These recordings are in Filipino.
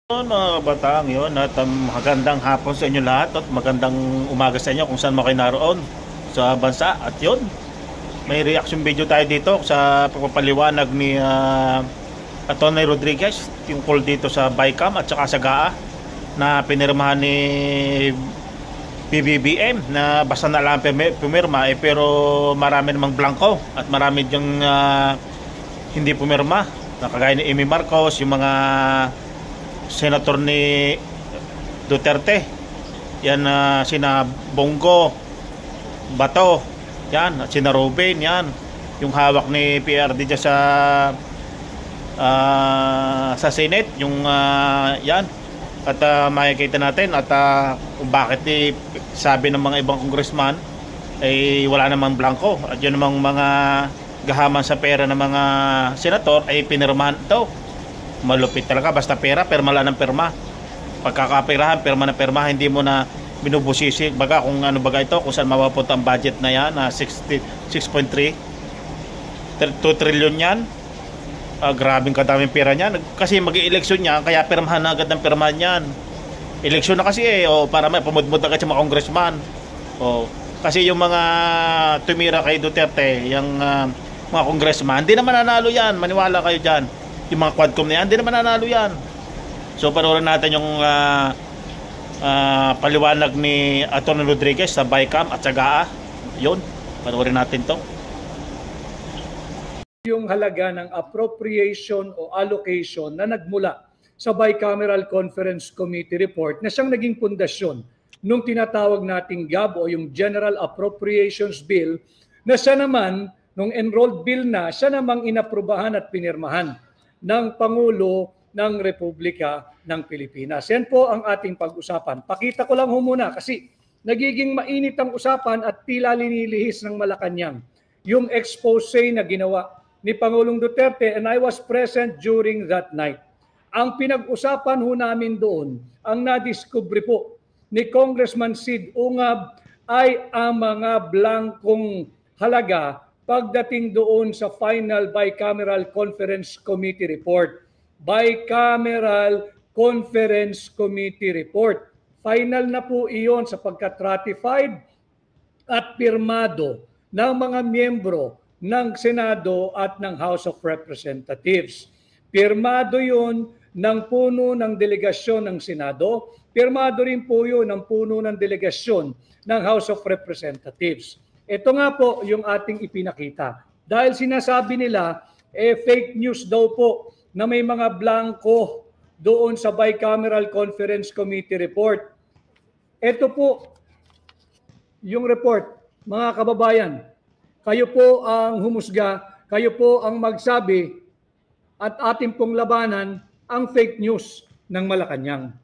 Mga kabataan yun at magandang hapon sa inyo lahat at magandang umaga sa inyo kung saan mo kayo naroon sa bansa. At yun, may reaction video tayo dito sa pagpapaliwanag ni Atty. Rodriguez tungkol dito sa BICAM at saka sa GAA na pinirmahan ni PBBM na basta na lang pumirma pero marami namang blanco at marami dyang hindi pumirma na kagaya ni Amy Marcos, yung mga senator ni Duterte, yan, sina Bongo, Bato, yan, at sina Robin, yan, yung hawak ni PRD dyan sa Senate, yung yan, at makikita natin at kung bakit sabi ng mga ibang congressman ay wala namang blanco at yun namang mga gahaman sa pera ng mga senator ay pinirmahan ito. Malupit talaga, basta pera, perma lang ng perma. Pagkakapirahan, perma na perma, hindi mo na binubusisi. Baga kung ano baga ito, kung saan mapapunta ang budget na yan, na 6.3 2 trillion yan. Grabing kadaming pera niyan. Kasi mag-i-eleksyon niya, kaya permahan na agad ng perma niyan. Eleksyon na kasi para may pumudmud agad sa mga congressman. Kasi yung mga tumira kay Duterte, yung mga congressman, hindi naman nanalo yan, maniwala kayo dyan. Yung mga quadcom na yan, hindi naman nanalo yan. So panoorin natin yung paliwanag ni Atty. Rodriguez sa BICAM at sa GAA. Yun, panoorin natin to. Yung halaga ng appropriation o allocation na nagmula sa Bicameral Conference Committee report na siyang naging pundasyon nung tinatawag nating GAB o yung General Appropriations Bill na siya naman, nung enrolled bill na, siya namang inaprubahan at pinirmahan ng Pangulo ng Republika ng Pilipinas. Yan po ang ating pag-usapan. Pakita ko lang muna kasi nagiging mainit ang usapan at tila linilihis ng Malacanang yung expose na ginawa ni Pangulong Duterte, and I was present during that night. Ang pinag-usapan ho namin doon, ang nadiskubre po ni Congressman Sid Ungab ay ang mga blankong halaga pagdating doon sa final Bicameral Conference Committee report. Bicameral Conference Committee report. Final na po iyon sapagkat ratified at pirmado ng mga miyembro ng Senado at ng House of Representatives. Pirmado yun ng puno ng delegasyon ng Senado. Pirmado rin po yun ng puno ng delegasyon ng House of Representatives. Ito nga po yung ating ipinakita. Dahil sinasabi nila, fake news daw po na may mga blanco doon sa Bicameral Conference Committee report. Ito po yung report, mga kababayan. Kayo po ang humusga, kayo po ang magsabi at ating pong labanan ang fake news ng Malacanang.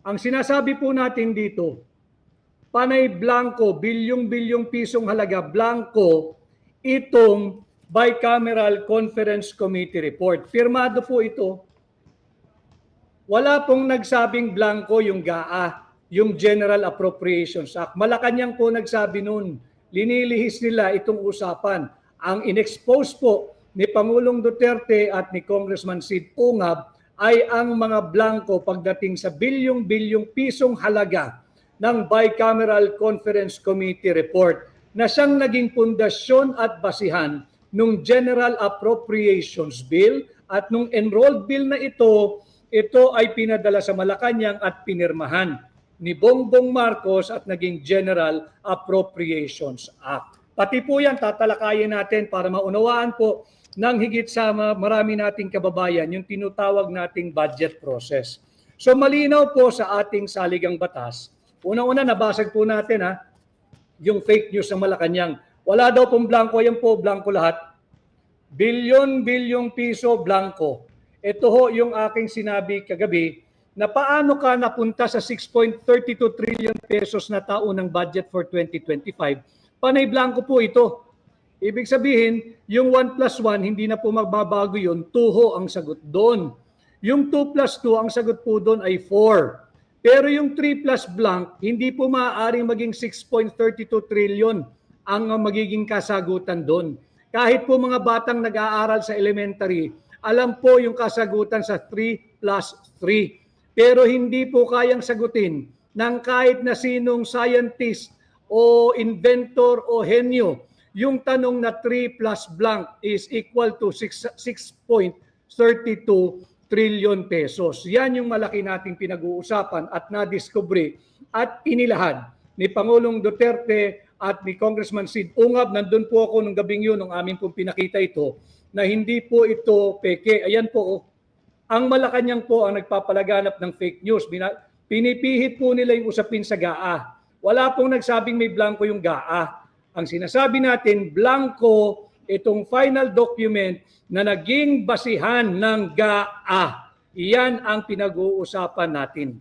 Ang sinasabi po natin dito, panay blanco, bilyong-bilyong pisong halaga blanco itong Bicameral Conference Committee report. Pirmado po ito. Wala pong nagsabing blanco yung GAA, yung General Appropriations Act. Malacanang po nagsabi nun. Linilihis nila itong usapan. Ang inexpose po ni Pangulong Duterte at ni Congressman Sid Ungab ay ang mga blanco pagdating sa bilyong-bilyong pisong halaga ng Bicameral Conference Committee report na siyang naging pundasyon at basihan nung General Appropriations Bill at nung enrolled bill na ito ay pinadala sa Malacanang at pinirmahan ni Bongbong Marcos at naging General Appropriations Act. Pati po yan tatalakayin natin para maunawaan po ng higit sa marami nating kababayan yung tinutawag nating budget process. So malinaw po sa ating saligang batas. Una-una nabasag po natin yung fake news ng Malacanang. Wala daw pong blanco, yan po blanco lahat. Bilyon-bilyong piso blanco. Ito ho yung aking sinabi kagabi na paano ka napunta sa 6.32 trillion pesos na taon ng budget for 2025. Panay blanco po ito. Ibig sabihin, yung 1 plus 1, hindi na po magbabago yun. 2 ho ang sagot doon. Yung 2 plus 2, ang sagot po doon ay 4. Pero yung 3 plus blank, hindi po maaaring maging 6.32 trillion ang magiging kasagutan doon. Kahit po mga batang nag-aaral sa elementary, alam po yung kasagutan sa 3 plus 3. pero hindi po kayang sagutin ng kahit na sinong scientist o inventor o henyo yung tanong na 3 plus blank is equal to 6.32 trillion pesos. Yan yung malaki nating pinag-uusapan at nadiskubre at inilahad ni Pangulong Duterte at ni Congressman Sid Ungab. Nandun po ako nung gabing yun, nung amin pong pinakita ito, na hindi po ito peke. Ayan po, oh. Ang Malacanang po ang nagpapalaganap ng fake news. Pinipihit po nila yung usapin sa GAA. Wala pong nagsabing may blanco yung GAA. Ang sinasabi natin, blanco itong final document na naging basihan ng GAA. Iyan ang pinag-uusapan natin.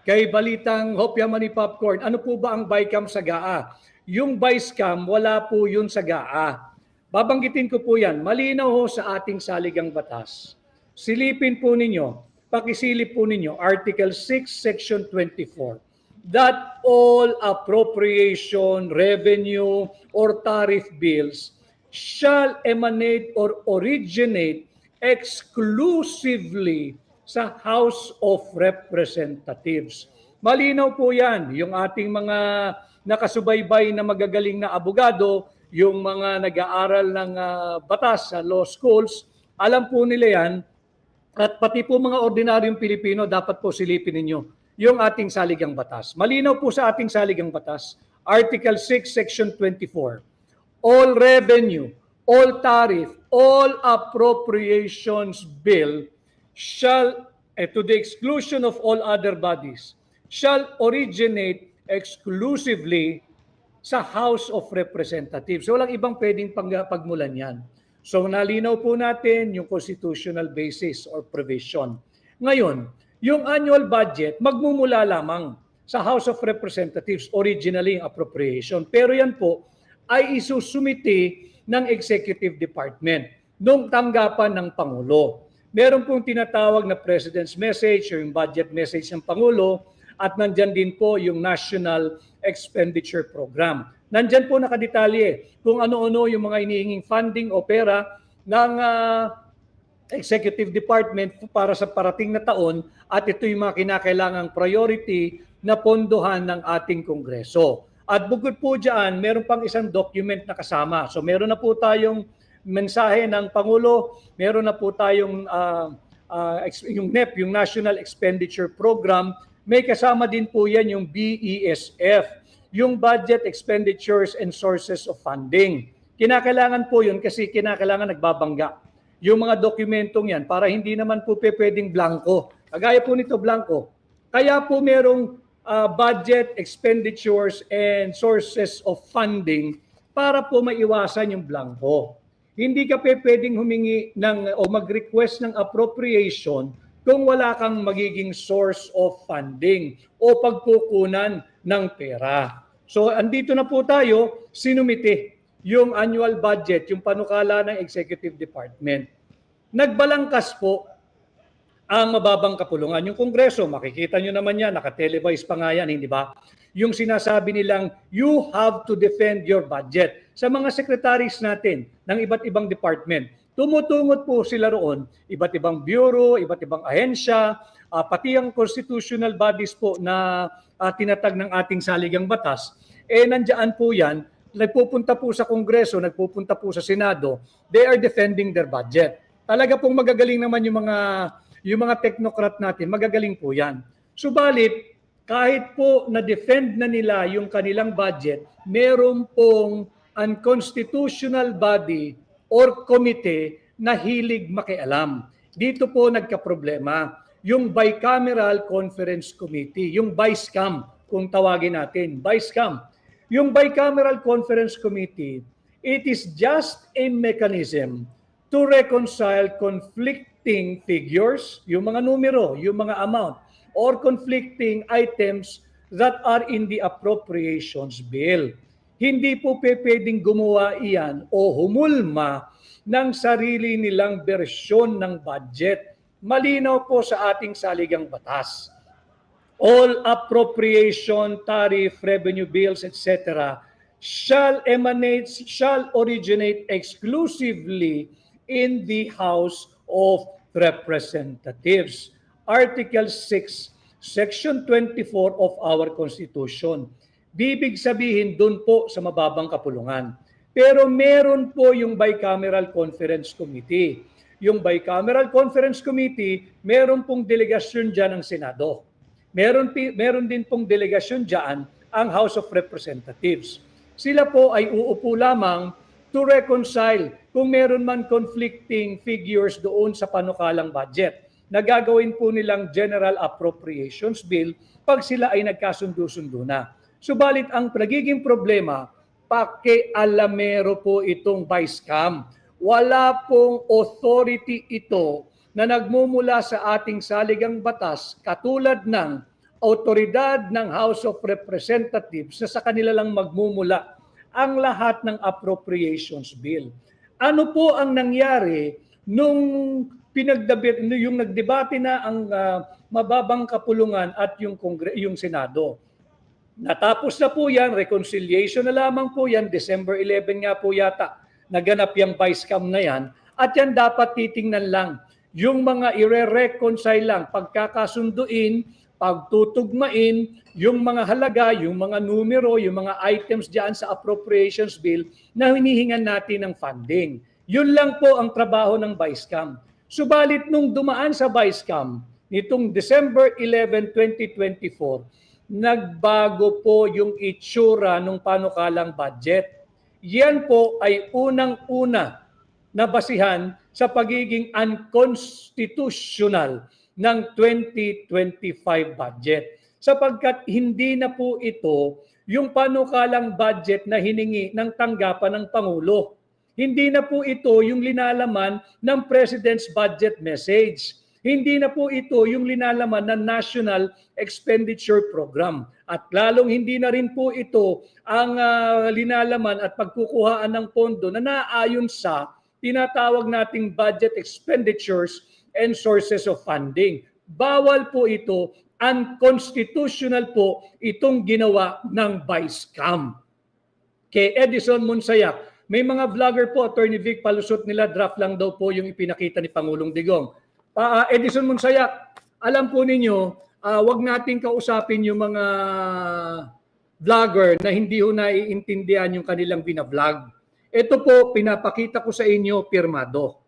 Kay Balitang Hopya Money Popcorn, ano po ba ang BICAM sa GAA? Yung BICAM, wala po yun sa GAA. Babanggitin ko po yan. Malinaw ho sa ating saligang batas. Silipin po ninyo, pakisilip po ninyo, Article 6, Section 24, that all appropriation, revenue, or tariff bills shall emanate or originate exclusively sa House of Representatives. Malinaw po yan. Yung ating mga nakasubaybay na magagaling na abogado, yung mga nag-aaral ng batas sa law schools, alam po nila yan. At pati po mga ordinaryong Pilipino, dapat po silipin ninyo yung ating saligang batas. Malinaw po sa ating saligang batas, Article 6, Section 24. All revenue, all tariff, all appropriations bill shall, to the exclusion of all other bodies, shall originate exclusively sa House of Representatives. So walang ibang pwedeng pagmulan yan. So nalinaw po natin yung constitutional basis or provision. Ngayon, yung annual budget, magmumula lamang sa House of Representatives, originally yung appropriation. Pero yan po ay isusumiti ng Executive Department nung tanggapan ng Pangulo. Meron pong tinatawag na President's Message or yung budget message ng Pangulo at nandyan din po yung National Expenditure Program. Nandyan po nakadetalye kung ano-ano yung mga hinihinging funding o pera ng Executive Department para sa parating na taon at ito yung mga kinakailangang priority na pondohan ng ating Kongreso. At bukod po dyan, meron pang isang document na kasama. So meron na po tayong mensahe ng Pangulo, meron na po tayong yung NEP, yung National Expenditure Program, may kasama din po yan yung BESF, yung Budget Expenditures and Sources of Funding. Kinakailangan po yun kasi kinakailangan nagbabangga yung mga dokumentong yan para hindi naman po pwedeng blanco. Kagaya po nito blanco. Kaya po merong budget expenditures and sources of funding para po maiwasan yung blanco. Hindi ka pwedeng humingi ng o mag-request ng appropriation kung wala kang magiging source of funding o pagkukunan ng pera. So andito na po tayo, sinumite yung annual budget, yung panukala ng Executive Department. Nagbalangkas po ang mababang kapulungan. Yung Kongreso, makikita nyo naman yan, nakatelevise pa nga yan, hindi ba? Yung sinasabi nilang, you have to defend your budget. Sa mga secretaries natin ng iba't ibang department, tumutungot po sila roon, iba't ibang bureau, iba't ibang ahensya, pati ang constitutional bodies po na tinatag ng ating saligang batas, nandiyan po yan, nagpupunta po sa Kongreso, nagpupunta po sa Senado, they are defending their budget. Talaga pong magagaling naman yung mga technocrat natin, magagaling po yan. Subalit, kahit po na-defend na nila yung kanilang budget, meron pong unconstitutional body or committee na hilig makialam. Dito po nagkaproblema. Yung Bicameral Conference Committee, yung BICAM, kung tawagin natin, BICAM. Yung Bicameral Conference Committee, it is just a mechanism to reconcile conflicting figures, yung mga numero, yung mga amount, or conflicting items that are in the appropriations bill. Hindi po pwedeng gumawa iyan o humulma ng sarili nilang bersyon ng budget. Malinaw po sa ating saligang batas. All appropriation, tariff, revenue bills, etc. shall originate exclusively in the House of Representatives. Article 6, Section 24 of our Constitution. Bibig sabihin dun po sa mababang kapulungan. Pero meron po yung Bicameral Conference Committee. Yung Bicameral Conference Committee, meron pong delegasyon dyan ng Senado. Meron din pong delegasyon dyan ang House of Representatives. Sila po ay uupo lamang to reconcile kung meron man conflicting figures doon sa panukalang budget na gagawin po nilang General Appropriations Bill pag sila ay nagkasundo-sundo na. Subalit ang nagiging problema, pakialamero po itong Vice-Cam. Wala pong authority ito na nagmumula sa ating saligang batas katulad ng autoridad ng House of Representatives na sa kanila lang magmumula ang lahat ng appropriations bill. Ano po ang nangyari nung yung nagdebate na ang mababang kapulungan at yung Senado? Natapos na po yan, reconciliation na lamang po yan, December 11 nga po yata, naganap yung Vice-Cam na yan, at yan dapat titingnan lang. Yung mga ire-reconcile lang, pagkakasunduin, pagtutugmain, yung mga halaga, yung mga numero, yung mga items diyan sa appropriations bill na hinihingan natin ng funding. Yun lang po ang trabaho ng Vice-Cam. Subalit nung dumaan sa Vice-Cam, nitong December 11, 2024, nagbago po yung itsura ng panukalang budget. Yan po ay unang-una na basihan sa pagiging unconstitutional ng 2025 budget. Sapagkat hindi na po ito yung panukalang budget na hiningi ng tanggapan ng Pangulo. Hindi na po ito yung linalaman ng President's Budget Message. Hindi na po ito yung linalaman ng National Expenditure Program. At lalong hindi na rin po ito ang linalaman at pagkukuhaan ng pondo na naayon sa tinatawag nating budget expenditures and sources of funding. Bawal po ito, unconstitutional po itong ginawa ng Vice-Cam. Kay Edison Monsayak, may mga vlogger po, Attorney Vic, palusot nila, draft lang daw po yung ipinakita ni Pangulong Digong. Edison Monsayak, alam po ninyo, wag nating kausapin yung mga vlogger na hindi ho naiintindihan yung kanilang binablog. Ito po, pinapakita ko sa inyo, pirmado.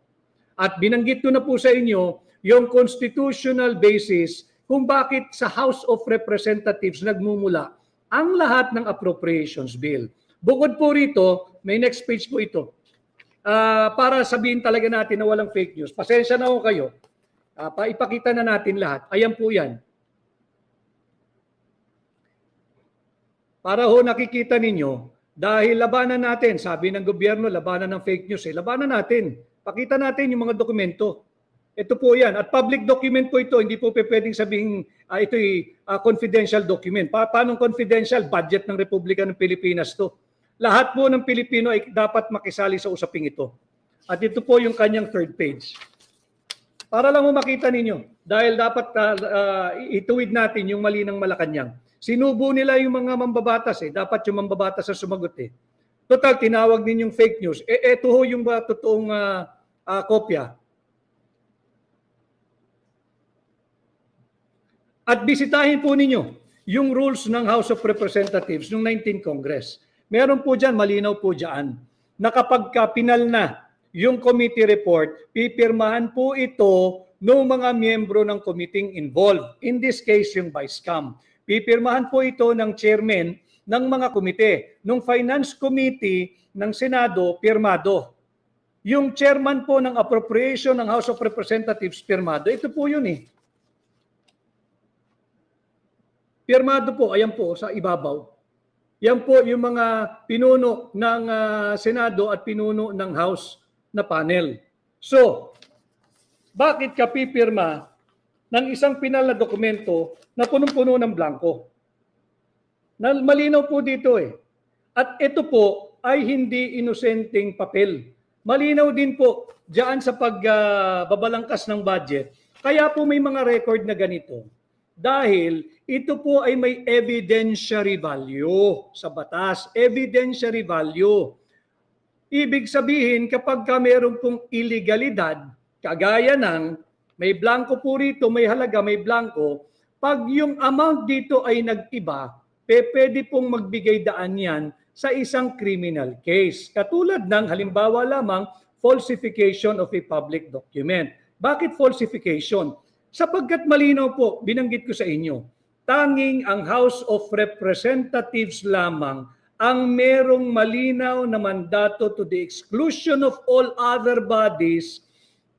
At binanggit ko na po sa inyo yung constitutional basis kung bakit sa House of Representatives nagmumula ang lahat ng appropriations bill. Bukod po rito, may next page po ito. Para sabihin talaga natin na walang fake news. Pasensya na ho kayo. Ipakita na natin lahat. Ayan po yan. Para ho nakikita ninyo, dahil labanan natin, sabi ng gobyerno, labanan ng fake news, labanan natin. Pakita natin yung mga dokumento. Ito po yan. At public document po ito, hindi po pwedeng sabihin ito'y confidential document. Paano confidential? Budget ng Republika ng Pilipinas to. Lahat po ng Pilipino ay dapat makisali sa usaping ito. At ito po yung kanyang third page. Para lang makita ninyo, dahil dapat ituwid natin yung mali ng Malacanang. Sinubo nila yung mga mambabatas dapat yung mambabatas ang sumagot Total, tinawag ninyong fake news. Ito ho yung totoong kopya. At bisitahin po ninyo yung rules ng House of Representatives ng 19th Congress. Meron po dyan, malinaw po dyan, na kapag pinal na yung committee report, pipirmahan po ito ng mga miyembro ng committee involved. In this case, yung Vice-Cam. Pipirmahan po ito ng chairman ng mga komite. Nung Finance Committee ng Senado, pirmado. Yung chairman po ng appropriation ng House of Representatives, pirmado. Ito po yun Pirmado po, ayan po, sa ibabaw. Yan po yung mga pinuno ng Senado at pinuno ng House na panel. So, bakit ka pipirma ng isang pinal na dokumento na punong-puno ng blanco? Malinaw po dito At ito po ay hindi inosenteng papel. Malinaw din po diyan sa pagbabalangkas ng budget. Kaya po may mga record na ganito. Dahil ito po ay may evidentiary value sa batas. Evidentiary value. Ibig sabihin kapag meron pong illegalidad, kagaya ng May blanco po rito, may halaga, may blanco. Pag yung amount dito ay nag-iba, pwede pong magbigay daan yan sa isang criminal case. Katulad ng halimbawa lamang, falsification of a public document. Bakit falsification? Sapagkat malinaw po, binanggit ko sa inyo, tanging ang House of Representatives lamang ang merong malinaw na mandato to the exclusion of all other bodies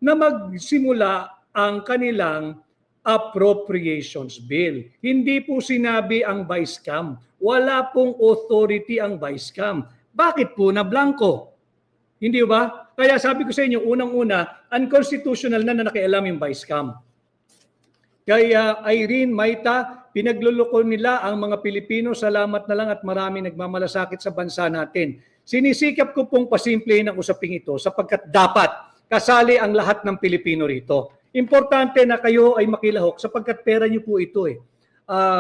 na magsimula ang kanilang appropriations bill. Hindi po sinabi ang Vice-Cam. Wala pong authority ang Vice-Cam. Bakit po na blanco? Hindi ba? Kaya sabi ko sa inyo, unang-una, unconstitutional na nakialam yung Vice-Cam. Kaya Irene, Maita, pinagluloko nila ang mga Pilipino. Salamat na lang at marami nagmamalasakit sa bansa natin. Sinisikap ko pong pasimplehin ang usaping ito sapagkat dapat kasali ang lahat ng Pilipino rito. Importante na kayo ay makilahok sapagkat pera niyo po ito eh.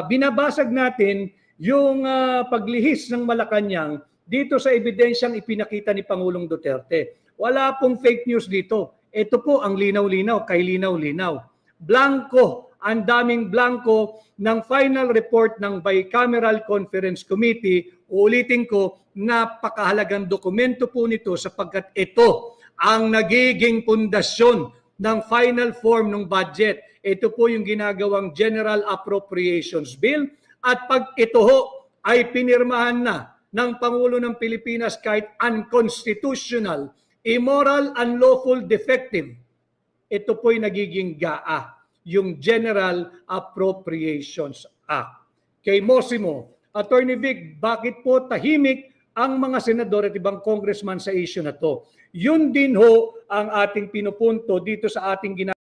Binabasag natin yung paglihis ng Malacanang dito sa ebidensyang ipinakita ni Pangulong Duterte. Wala pong fake news dito. Ito po ang linaw-linaw, kay linaw-linaw. Blanco, ang daming blanco ng final report ng Bicameral Conference Committee. Uulitin ko, napakahalagang dokumento po nito sapagkat ito ang nagiging pundasyon ng final form ng budget. Ito po yung ginagawang General Appropriations Bill at pag ito ho ay pinirmahan na ng Pangulo ng Pilipinas kahit unconstitutional, immoral, unlawful, defective, ito po'y nagiging GAA, yung General Appropriations Act. Kay Mosimo, Attorney Vic, bakit po tahimik ang mga senador at ibang congressman sa issue na to? Yun din ho ang ating pinupunto dito sa ating ginagawa.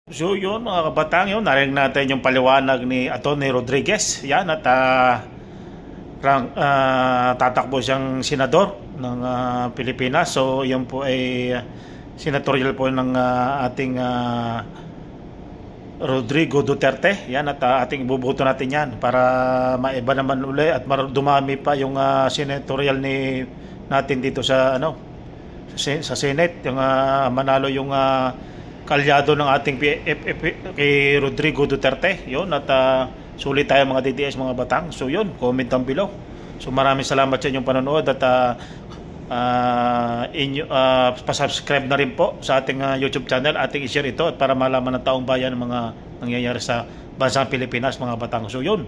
So yun mga kabatang, yun, narinig natin yung paliwanag ni Atty. Rodriguez. Yan, at tatakbo siyang senador ng Pilipinas. So yan po ay senatorial po ng ating Rodrigo Duterte. Yan, at ating ibubuto natin yan para maiba naman uli at dumami pa yung senatorial natin dito sa sa Senate, yung manalo yung kalyado ng ating PFF kay Rodrigo Duterte. Yun, at sulit tayo mga DDS mga batang. So yun, comment down below. So maraming salamat sa inyong panonood at pasubscribe na rin po sa ating YouTube channel. Ating i-share ito at para malaman ng taong bayan ng mga nangyayari sa bansang Pilipinas mga batang. So yun,